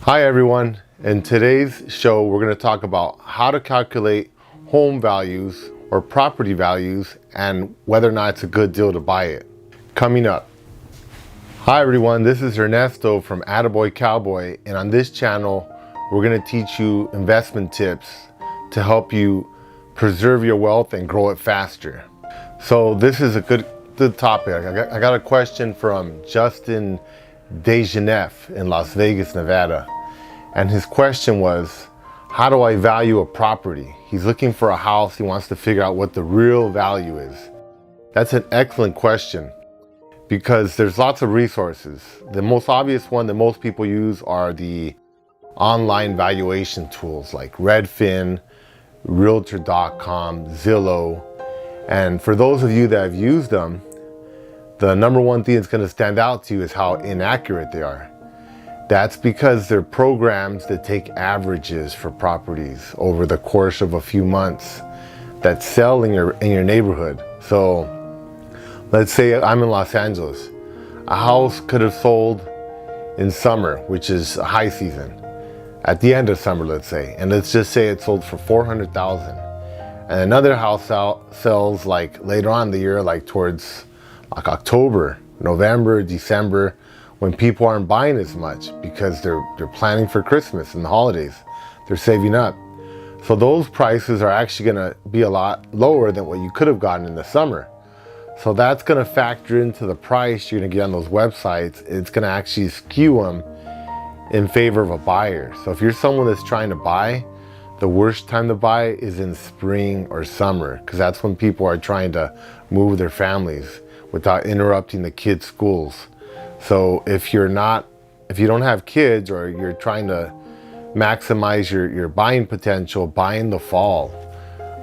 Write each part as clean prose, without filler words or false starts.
Hi everyone. In today's show, we're going to talk about how to calculate home values or property values and whether or not it's a good deal to buy it. Coming up. Hi everyone, this is Ernesto from AttaBoyCowBoy, and on this channel, we're going to teach you investment tips to help you preserve your wealth and grow it faster. So this is a good topic. I got a question from Justin Dejaneff in Las Vegas, Nevada. And his question was, how do I value a property? He's looking for a house. He wants to figure out what the real value is. That's an excellent question because there's lots of resources. The most obvious one that most people use are the online valuation tools like Redfin, Realtor.com, Zillow. And for those of you that have used them, the number one thing that's going to stand out to you is how inaccurate they are. That's because they're programs that take averages for properties over the course of a few months that sell in your neighborhood. So let's say I'm in Los Angeles. A house could have sold in summer, which is a high season, at the end of summer, let's say. And let's just say it sold for $400,000. And another house sells like later on in the year, like towards like October, November, December, when people aren't buying as much because they're planning for Christmas and the holidays. They're saving up. So those prices are actually gonna be a lot lower than what you could have gotten in the summer. So that's gonna factor into the price you're gonna get on those websites. It's gonna actually skew them in favor of a buyer. So if you're someone that's trying to buy, the worst time to buy is in spring or summer, because that's when people are trying to move their families without interrupting the kids' schools. So if you don't have kids or you're trying to maximize your buying potential, buy in the fall.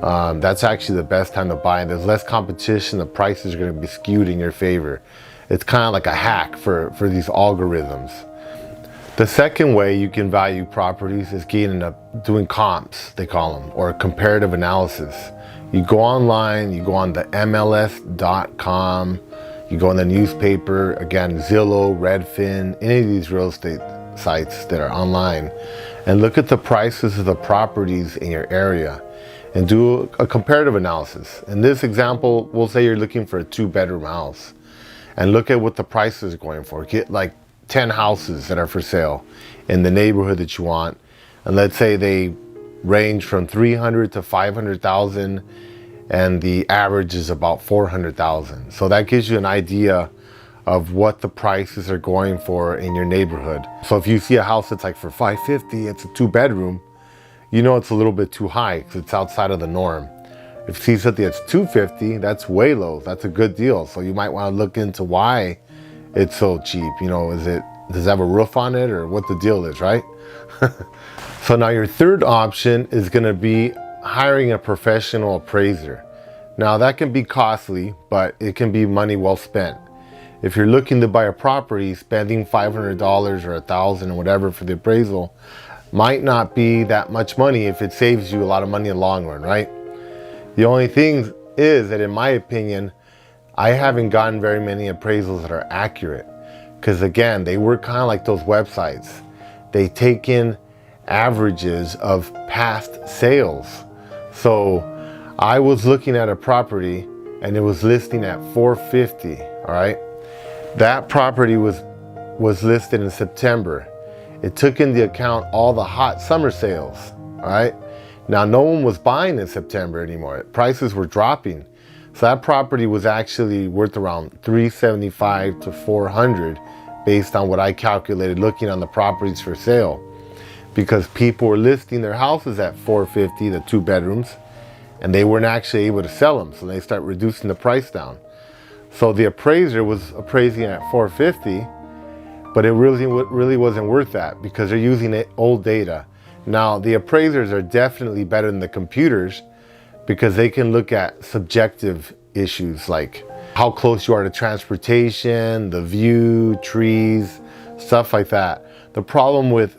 That's actually the best time to buy. There's less competition. The prices are going to be skewed in your favor. It's kind of like a hack for these algorithms. The second way you can value properties is doing comps, they call them, or comparative analysis. You go online, you go on the MLS.com, you go on the newspaper, again, Zillow, Redfin, any of these real estate sites that are online, and look at the prices of the properties in your area and do a comparative analysis. In this example, we'll say you're looking for a 2-bedroom house and look at what the prices are going for. Get like 10 houses that are for sale in the neighborhood that you want. And let's say they range from 300 to 500,000 and the average is about 400,000. So that gives you an idea of what the prices are going for in your neighborhood. So if you see a house that's like for 550, it's a 2-bedroom, you know it's a little bit too high because it's outside of the norm. If you see something that's 250, that's way low. That's a good deal. So you might want to look into why it's so cheap. You know, does it have a roof on it or what the deal is, right? So now your third option is going to be hiring a professional appraiser. Now that can be costly, but it can be money well spent. If you're looking to buy a property, spending $500 or $1,000 or whatever for the appraisal might not be that much money if it saves you a lot of money in the long run, right? The only thing is that in my opinion, I haven't gotten very many appraisals that are accurate because again, they work kind of like those websites. They take in averages of past sales. So I was looking at a property and it was listing at $450, all right? That property was listed in September. It took into account all the hot summer sales, all right? Now no one was buying in September anymore. Prices were dropping. So that property was actually worth around $375 to $400 based on what I calculated looking on the properties for sale. Because people were listing their houses at $450, the 2 bedrooms, and they weren't actually able to sell them. So they start reducing the price down. So the appraiser was appraising at $450, but it really wasn't worth that because they're using old data. Now the appraisers are definitely better than the computers because they can look at subjective issues like how close you are to transportation, the view, trees, stuff like that. The problem with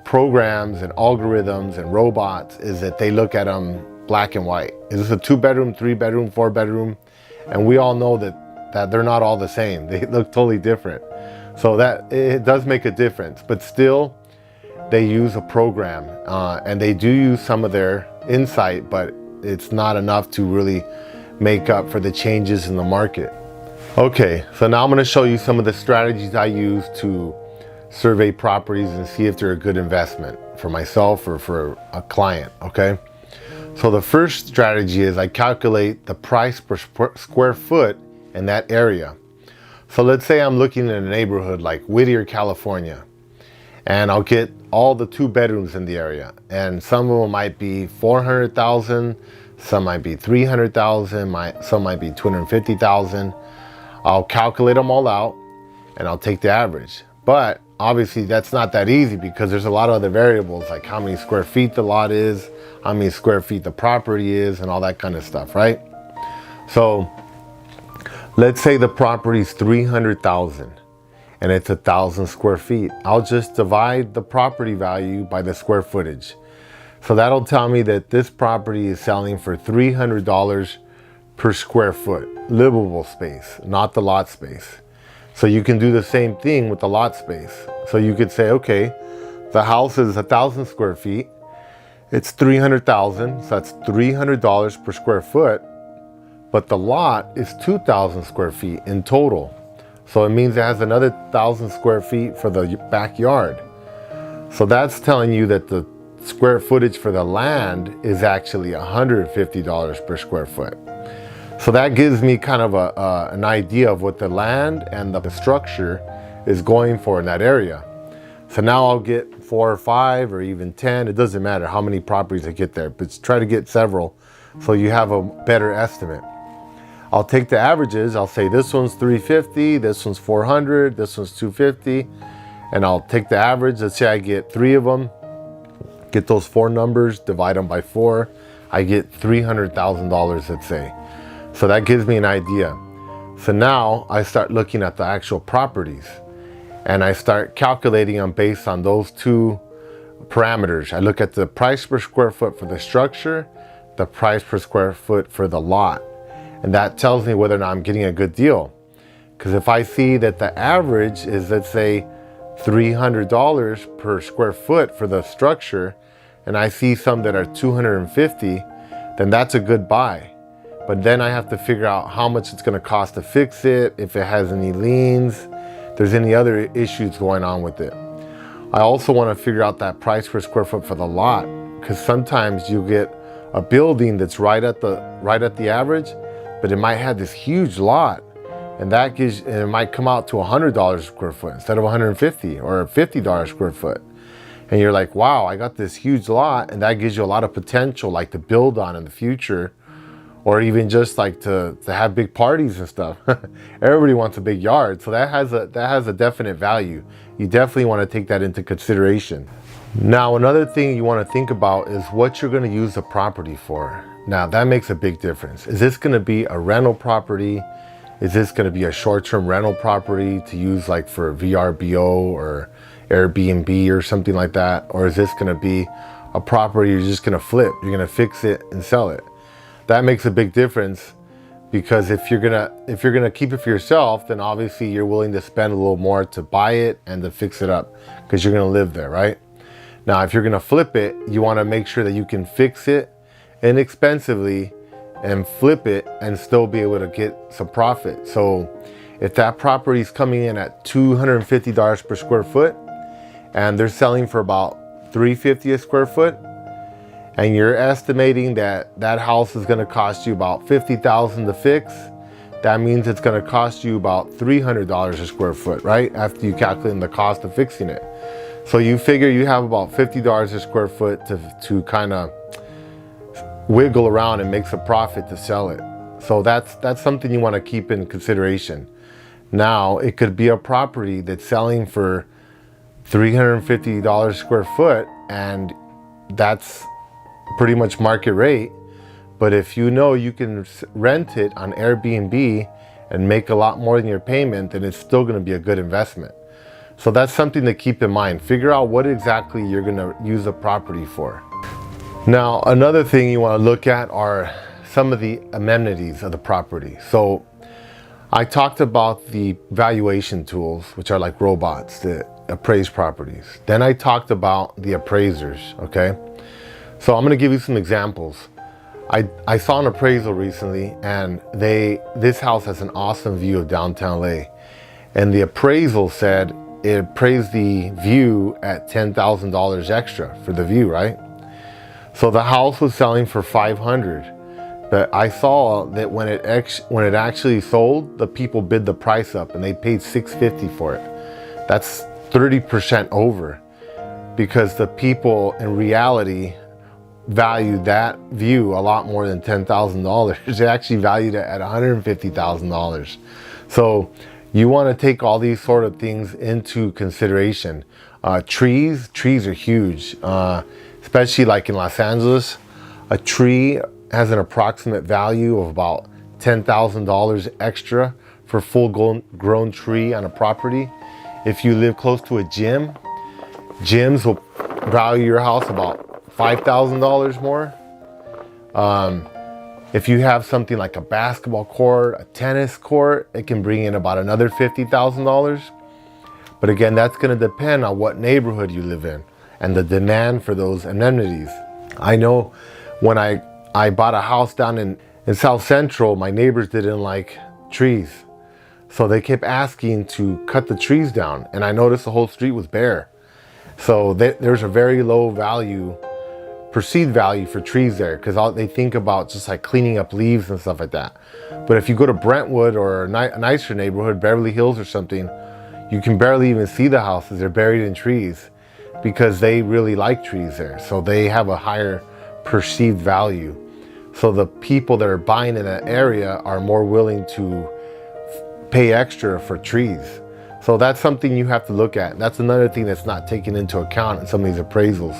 programs and algorithms and robots is that they look at them black and white. Is this a 2-bedroom, 3-bedroom, 4-bedroom? And we all know that they're not all the same. They look totally different. So that it does make a difference, but still they use a program, and they do use some of their insight, but it's not enough to really make up for the changes in the market. Okay, so now I'm going to show you some of the strategies I use to survey properties and see if they're a good investment for myself or for a client. Okay, so the first strategy is I calculate the price per square foot in that area. So let's say I'm looking in a neighborhood like Whittier, California, and I'll get all the 2 bedrooms in the area, and some of them might be 400,000, some might be 300,000, some might be 250,000. I'll calculate them all out and I'll take the average. But obviously that's not that easy because there's a lot of other variables, like how many square feet the lot is, how many square feet the property is, and all that kind of stuff, right? So let's say the property's 300,000 and it's 1,000 square feet. I'll just divide the property value by the square footage. So that'll tell me that this property is selling for $300 per square foot, livable space, not the lot space. So you can do the same thing with the lot space. So you could say, okay, the house is 1,000 square feet. It's 300,000, so that's $300 per square foot. But the lot is 2,000 square feet in total. So it means it has another 1,000 square feet for the backyard. So that's telling you that the square footage for the land is actually $150 per square foot. So that gives me kind of an idea of what the land and the structure is going for in that area. So now I'll get 4 or 5 or even 10. It doesn't matter how many properties I get there, but try to get several so you have a better estimate. I'll take the averages. I'll say this one's 350, this one's 400, this one's 250, and I'll take the average. Let's say I get 3 of them, get those 4 numbers, divide them by 4. I get $300,000, let's say. So that gives me an idea. So now I start looking at the actual properties and I start calculating them based on those 2 parameters. I look at the price per square foot for the structure, the price per square foot for the lot. And that tells me whether or not I'm getting a good deal. Because if I see that the average is, let's say, $300 per square foot for the structure, and I see some that are $250, then that's a good buy. But then I have to figure out how much it's going to cost to fix it, if it has any liens, if there's any other issues going on with it. I also want to figure out that price per square foot for the lot, because sometimes you get a building that's right at the average, but it might have this huge lot, and it might come out to $100 a square foot instead of $150 or $50 a square foot. And you're like, wow, I got this huge lot, and that gives you a lot of potential, like to build on in the future, or even just like to have big parties and stuff. Everybody wants a big yard, so that has a definite value. You definitely want to take that into consideration. Now, another thing you want to think about is what you're going to use the property for. Now, that makes a big difference. Is this going to be a rental property? Is this going to be a short-term rental property to use like for VRBO or Airbnb or something like that? Or is this going to be a property you're just going to flip? You're going to fix it and sell it. That makes a big difference, because if you're gonna keep it for yourself, then obviously you're willing to spend a little more to buy it and to fix it up, because you're gonna live there, right? Now, if you're gonna flip it, you want to make sure that you can fix it inexpensively and flip it and still be able to get some profit. So if that property is coming in at $250 per square foot and they're selling for about $350 a square foot, and you're estimating that that house is going to cost you about $50,000 to fix, that means it's going to cost you about $300 a square foot, right? After you calculate the cost of fixing it. So you figure you have about $50 a square foot to kind of wiggle around and make some profit to sell it. So that's something you want to keep in consideration. Now, it could be a property that's selling for $350 a square foot, and that's pretty much market rate. But if you know you can rent it on Airbnb and make a lot more than your payment, then it's still going to be a good investment. So that's something to keep in mind. Figure out what exactly you're going to use a property for. Now, another thing you want to look at are some of the amenities of the property. So I talked about the valuation tools, which are like robots that appraised properties. Then I talked about the appraisers, okay? So I'm gonna give you some examples. I saw an appraisal recently, and this house has an awesome view of downtown LA. And the appraisal said it appraised the view at $10,000 extra for the view, right? So the house was selling for $500. But I saw that when it actually sold, the people bid the price up and they paid $650 for it. That's 30% over, because the people in reality valued that view a lot more than $10,000. They actually valued it at $150,000. So you want to take all these sort of things into consideration. Trees are huge, especially like in Los Angeles. A tree has an approximate value of about $10,000 extra for full grown tree on a property. If you live close to a gym, gyms will value your house about $5,000 more. If you have something like a basketball court, a tennis court, it can bring in about another $50,000. But again, that's going to depend on what neighborhood you live in and the demand for those amenities. I know when I bought a house down in South Central, my neighbors didn't like trees. So they kept asking to cut the trees down, and I noticed the whole street was bare. So there's a very low value, perceived value for trees there, because they think about just like cleaning up leaves and stuff like that. But if you go to Brentwood or a nicer neighborhood, Beverly Hills or something, you can barely even see the houses. They're buried in trees because they really like trees there. So they have a higher perceived value. So the people that are buying in that area are more willing to pay extra for trees. So that's something you have to look at. That's another thing that's not taken into account in some of these appraisals.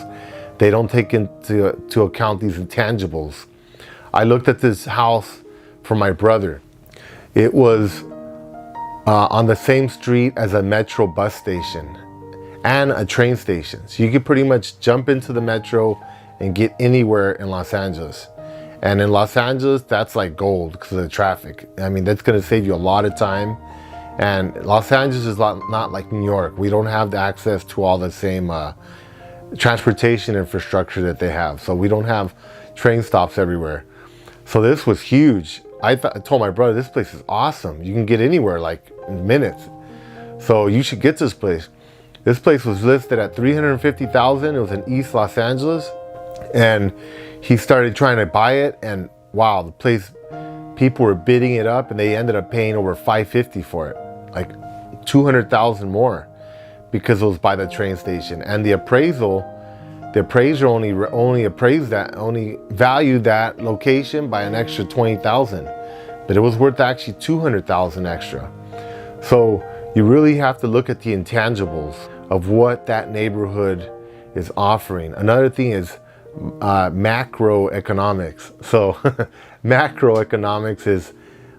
They don't take into account these intangibles. I looked at this house for my brother. It was on the same street as a metro bus station and a train station. So you could pretty much jump into the metro and get anywhere in Los Angeles. And in Los Angeles, that's like gold because of the traffic. I mean, that's going to save you a lot of time. And Los Angeles is not like New York. We don't have the access to all the same transportation infrastructure that they have. So we don't have train stops everywhere. So this was huge. I told my brother, this place is awesome. You can get anywhere like in minutes. So you should get this place. This place was listed at $350,000. It was in East Los Angeles. And he started trying to buy it, and wow, the place, people were bidding it up, and they ended up paying over $550 for it, like $200,000 more, because it was by the train station. And the appraiser only valued that location by an extra $20,000, but it was worth actually $200,000 extra. So you really have to look at the intangibles of what that neighborhood is offering. Another thing is macroeconomics. So macroeconomics is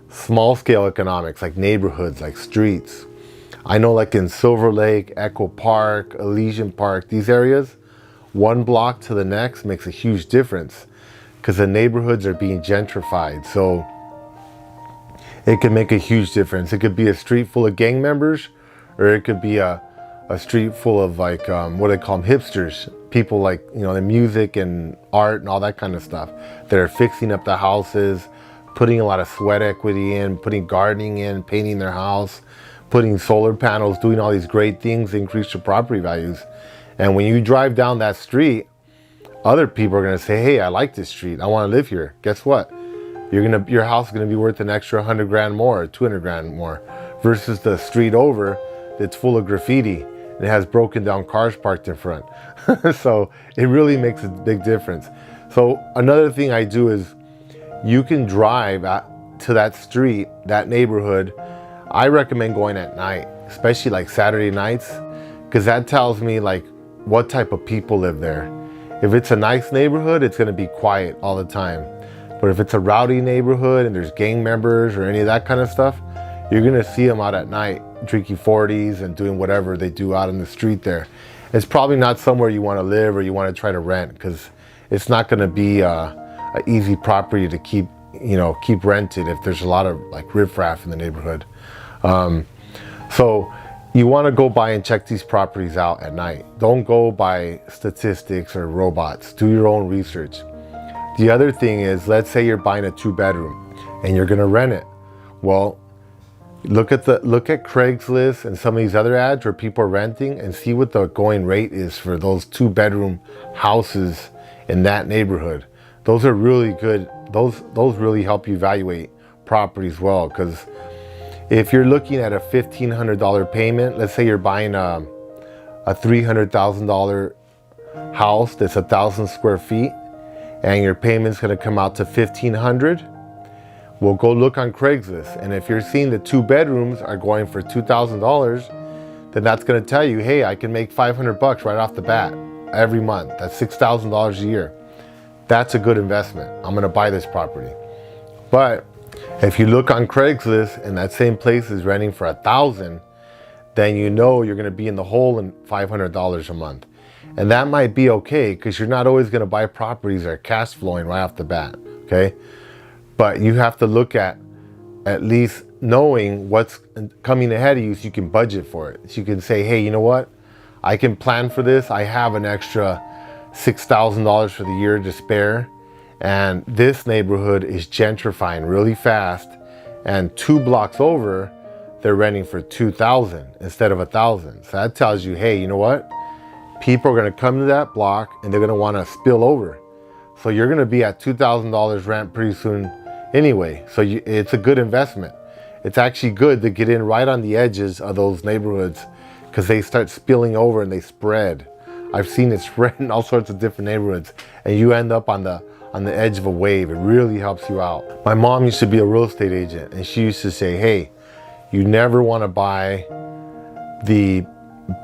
small scale economics, like neighborhoods, like streets. I know like in Silver Lake, Echo Park, Elysian Park, these areas, one block to the next makes a huge difference because the neighborhoods are being gentrified. So it can make a huge difference. It could be a street full of gang members, or it could be a street full of like, what do they call them, hipsters. People like, you know, the music and art and all that kind of stuff that are fixing up the houses, putting a lot of sweat equity in, putting gardening in, painting their house, putting solar panels, doing all these great things to increase your property values. And when you drive down that street, other people are going to say, hey, I like this street. I want to live here. Guess what? Your house is going to be worth an extra 100 grand more, or 200 grand more, versus the street over that's full of graffiti and it has broken down cars parked in front. So it really makes a big difference. So another thing I do is you can drive to that street, that neighborhood. I recommend going at night, especially like Saturday nights, because that tells me like what type of people live there. If it's a nice neighborhood, it's going to be quiet all the time. But if it's a rowdy neighborhood and there's gang members or any of that kind of stuff, you're going to see them out at night drinking 40s and doing whatever they do out in the street there. It's probably not somewhere you want to live or you want to try to rent, because it's not going to be an easy property to keep rented if there's a lot of like riffraff in the neighborhood. So you want to go by and check these properties out at night. Don't go by statistics or robots. Do your own research. The other thing is, let's say you're buying a 2-bedroom and you're going to rent it. Well, look at Craigslist and some of these other ads where people are renting, and see what the going rate is for those 2-bedroom houses in that neighborhood. Those are really good. Those really help you evaluate properties well, because if you're looking at a $1,500 payment, let's say you're buying a $300,000 house that's 1,000 square feet, and your payment's going to come out to $1,500. Well, go look on Craigslist, and if you're seeing the 2 bedrooms are going for $2,000, then that's going to tell you, hey, I can make $500 right off the bat every month. That's $6,000 a year. That's a good investment. I'm going to buy this property. But if you look on Craigslist and that same place is renting for $1,000, then you know you're going to be in the hole in $500 a month. And that might be okay, because you're not always going to buy properties that are cash flowing right off the bat, okay? But you have to look at least knowing what's coming ahead of you, so you can budget for it. So you can say, hey, you know what? I can plan for this. I have an extra $6,000 for the year to spare. And this neighborhood is gentrifying really fast. And 2 blocks over, they're renting for $2,000 instead of $1,000. So that tells you, hey, you know what? People are going to come to that block and they're going to want to spill over. So you're going to be at $2,000 rent pretty soon anyway. So it's a good investment. It's actually good to get in right on the edges of those neighborhoods, because they start spilling over and they spread. I've seen it spread in all sorts of different neighborhoods, and you end up on the edge of a wave. It really helps you out. My mom used to be a real estate agent, and she used to say, hey, you never want to buy the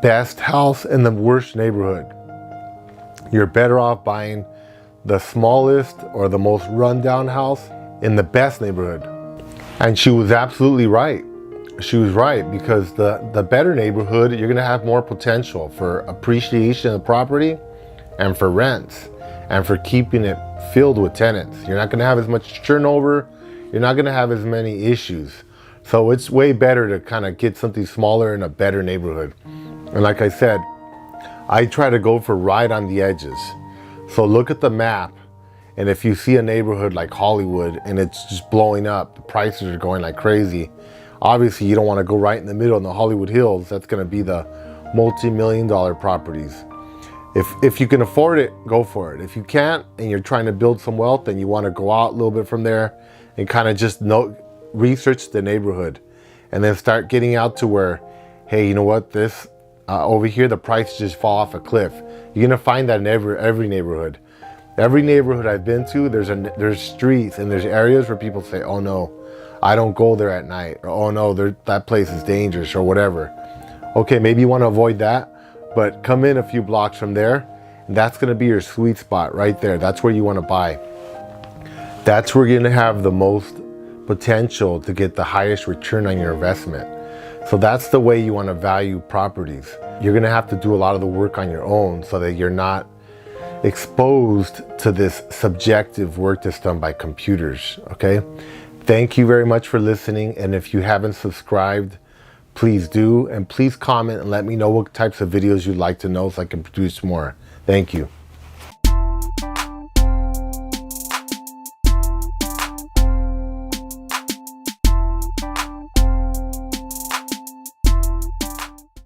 best house in the worst neighborhood. You're better off buying the smallest or the most rundown house in the best neighborhood. And she was absolutely right. She was right, because the better neighborhood, you're going to have more potential for appreciation of the property, and for rents, and for keeping it filled with tenants. You're not going to have as much turnover. You're not going to have as many issues. So it's way better to kind of get something smaller in a better neighborhood. And like I said, I try to go for right on the edges. So look at the map, and if you see a neighborhood like Hollywood and it's just blowing up, the prices are going like crazy, obviously you don't want to go right in the middle in the Hollywood Hills. That's going to be the multi-million-dollar properties. If you can afford it, go for it. If you can't and you're trying to build some wealth and you want to go out a little bit from there and kind of just research the neighborhood, and then start getting out to where, hey, you know what, this over here, the prices just fall off a cliff. You're gonna find that in every neighborhood. Every neighborhood I've been to, there's streets and there's areas where people say, oh no, I don't go there at night, or oh no, that place is dangerous, or whatever. Okay, maybe you want to avoid that, but come in a few blocks from there, and that's gonna be your sweet spot right there. That's where you want to buy. That's where you're gonna have the most potential to get the highest return on your investment. So that's the way you want to value properties. You're going to have to do a lot of the work on your own, so that you're not exposed to this subjective work that's done by computers, okay? Thank you very much for listening, and if you haven't subscribed, please do, and please comment and let me know what types of videos you'd like to know so I can produce more. Thank you.